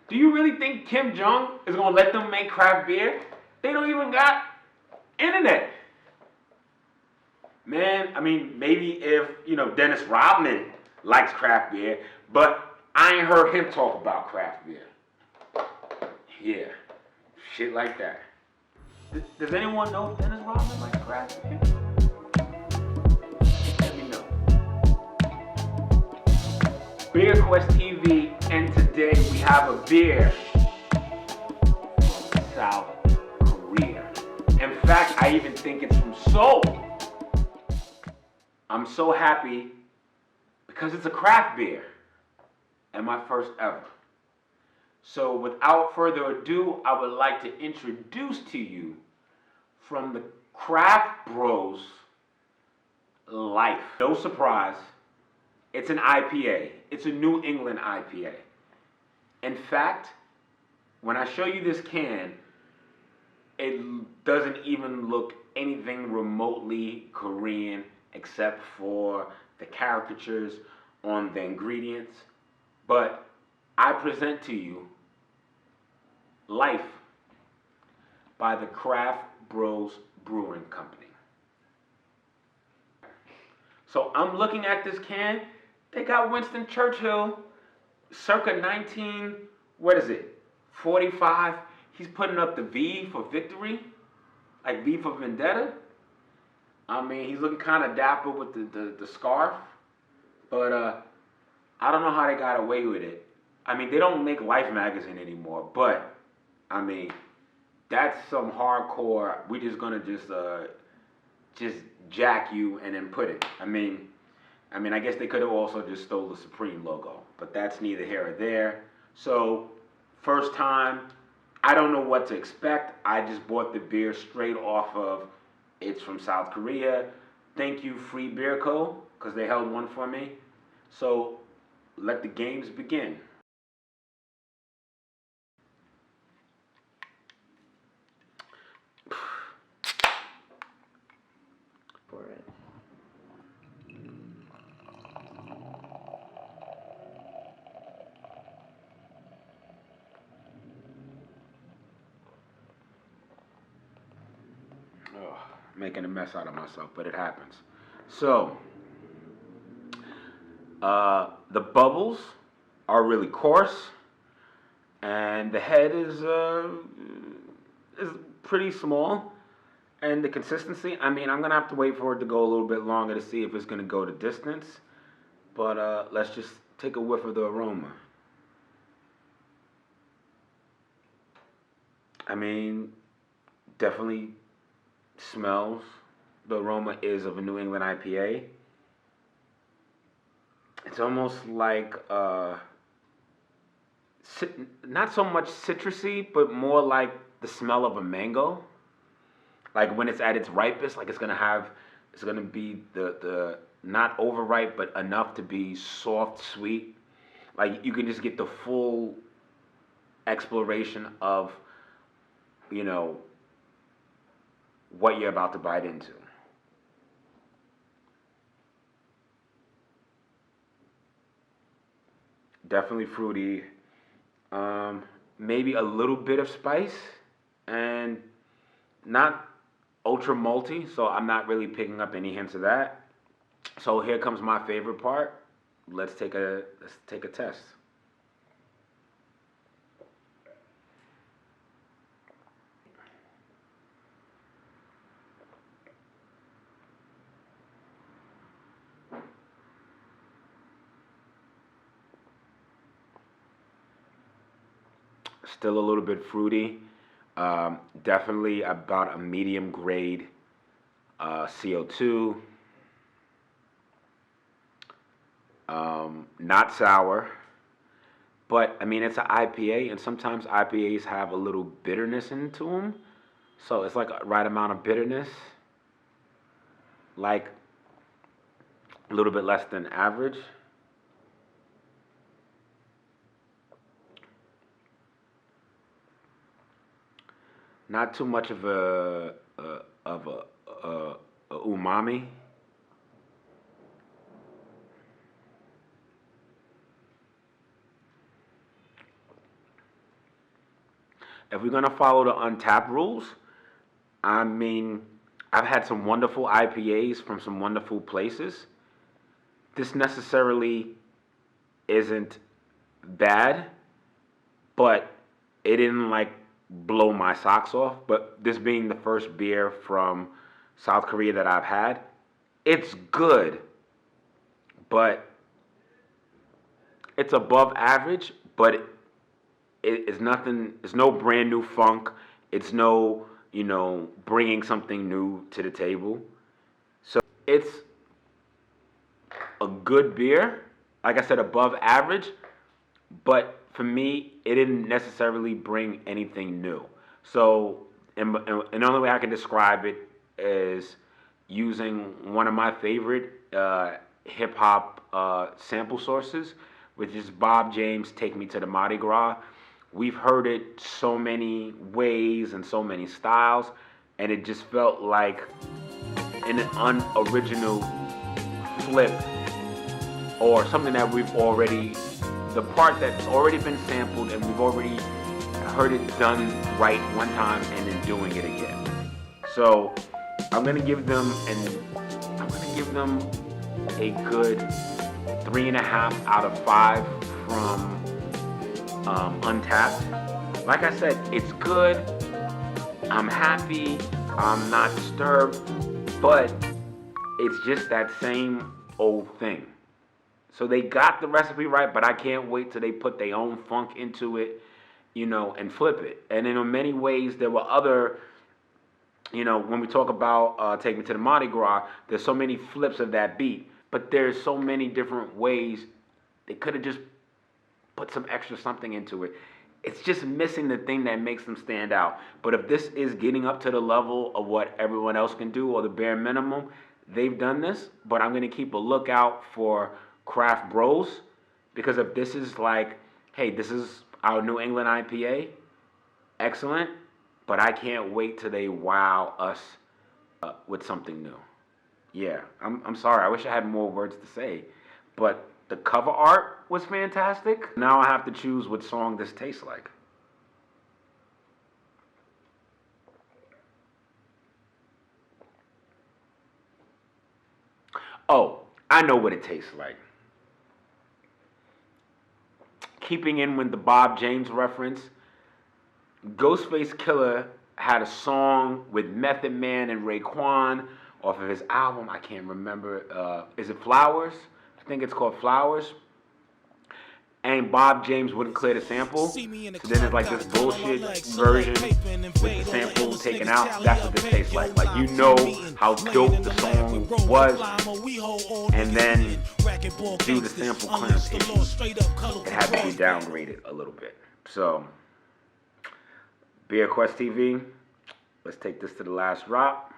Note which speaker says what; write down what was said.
Speaker 1: Do you really think Kim Jong is gonna let them make craft beer? They don't even got internet. Man, I mean, maybe if, Dennis Rodman likes craft beer, but I ain't heard him talk about craft beer. Yeah, shit like that. Does anyone know if Dennis Rodman likes craft beer? Let me know. BeerQuestTV, and today we have a beer from South Korea. In fact, I even think it's from Seoul. I'm so happy because it's a craft beer and my first ever. So without further ado, I would like to introduce to you from the Craftbros Life. No surprise, it's an IPA. It's a New England IPA. In fact, when I show you this can, it doesn't even look anything remotely Korean except for the caricatures on the ingredients. But I present to you Life by the Craftbros Brewing Company. So I'm looking at this can. They got Winston Churchill circa 45. He's putting up the V for victory, like V for Vendetta. I mean, he's looking kind of dapper with the scarf, but I don't know how they got away with it. I mean, they don't make Life magazine anymore, but I mean, that's some hardcore. We just gonna just jack you and then put it. I mean, I guess they could have also just stole the Supreme logo, but that's neither here or there. So, first time, I don't know what to expect. I just bought the beer straight off of. It's from South Korea. Thank you, Free Beer Co., because they held one for me. So let the games begin. For it. Making a mess out of myself, but it happens. So, the bubbles are really coarse, and the head is pretty small, and the consistency. I mean, I'm gonna have to wait for it to go a little bit longer to see if it's gonna go the distance. But let's just take a whiff of the aroma. I mean, definitely smells. The aroma is of a New England IPA. It's almost like not so much citrusy, but more like the smell of a mango. Like when it's at its ripest, like it's gonna be the not overripe, but enough to be soft, sweet. Like you can just get the full exploration of, what you're about to bite into. Definitely fruity. Maybe a little bit of spice, and not ultra malty, so I'm not really picking up any hints of that. So here comes my favorite part. Let's take a test. Still a little bit fruity. Definitely about a medium grade CO2. Not sour. But, I mean, it's an IPA, and sometimes IPAs have a little bitterness into them. So it's like a right amount of bitterness. Like a little bit less than average. Not too much of a umami. if we're gonna follow the Untapped rules, I mean, I've had some wonderful IPAs from some wonderful places. This necessarily isn't bad, but it didn't like blow my socks off. But this being the first beer from South Korea that I've had, it's good, but it's above average, but it's nothing, it's no brand new funk. It's no, bringing something new to the table. So it's a good beer, like I said, above average, but for me, it didn't necessarily bring anything new. So, and the only way I can describe it is using one of my favorite hip hop sample sources, which is Bob James' "Take Me to the Mardi Gras." We've heard it so many ways and so many styles, and it just felt like an unoriginal flip, or something that we've already, the part that's already been sampled and we've already heard it done right one time and then doing it again. So I'm gonna give them a good 3.5 out of 5 from Untapped. Like I said, it's good. I'm happy. I'm not disturbed, but it's just that same old thing. So they got the recipe right, but I can't wait till they put their own funk into it, and flip it. And in many ways, there were other, when we talk about Take Me to the Mardi Gras, there's so many flips of that beat, but there's so many different ways they could have just put some extra something into it. It's just missing the thing that makes them stand out. But if this is getting up to the level of what everyone else can do, or the bare minimum, they've done this. But I'm going to keep a lookout for Craftbros, because if this is like, hey, this is our New England IPA, excellent. But I can't wait till they wow us with something new. Yeah, I'm sorry. I wish I had more words to say, but the cover art was fantastic. Now I have to choose what song this tastes like. Oh, I know what it tastes like. Keeping in with the Bob James reference, Ghostface Killer had a song with Method Man and Raekwon off of his album. I can't remember. Is it Flowers? I think it's called Flowers. And Bob James wouldn't clear the sample. So then it's like this bullshit version with the sample taken out. That's what this tastes like. Like, how dope the song was, and then due to sample clearance issues, it had to be downgraded a little bit. So, BeerQuestTV, let's take this to the last drop.